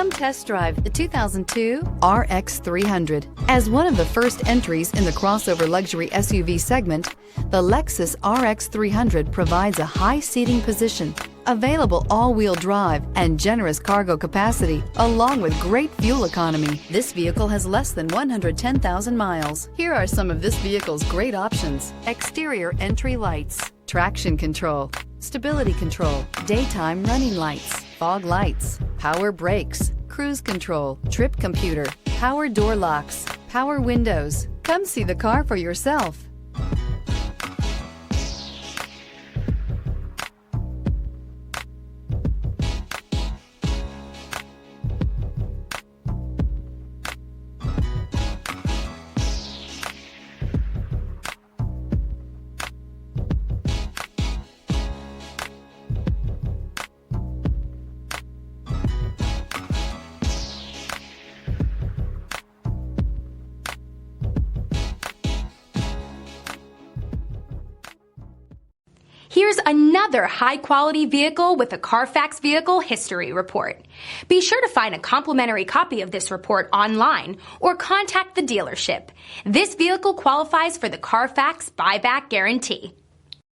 Come test drive the 2002 RX 300. As one of the first entries in the crossover luxury SUV segment, the Lexus RX 300 provides a high seating position, available all-wheel drive, and generous cargo capacity, along with great fuel economy. This vehicle has less than 110,000 miles. Here are some of this vehicle's great options: exterior entry lights, traction control, stability control, daytime running lights, fog lights, power brakes, cruise control, trip computer, power door locks, power windows. Come see the car for yourself. Here's another high-quality vehicle with a Carfax Vehicle History Report. Be sure to find a complimentary copy of this report online or contact the dealership. This vehicle qualifies for the Carfax Buyback Guarantee.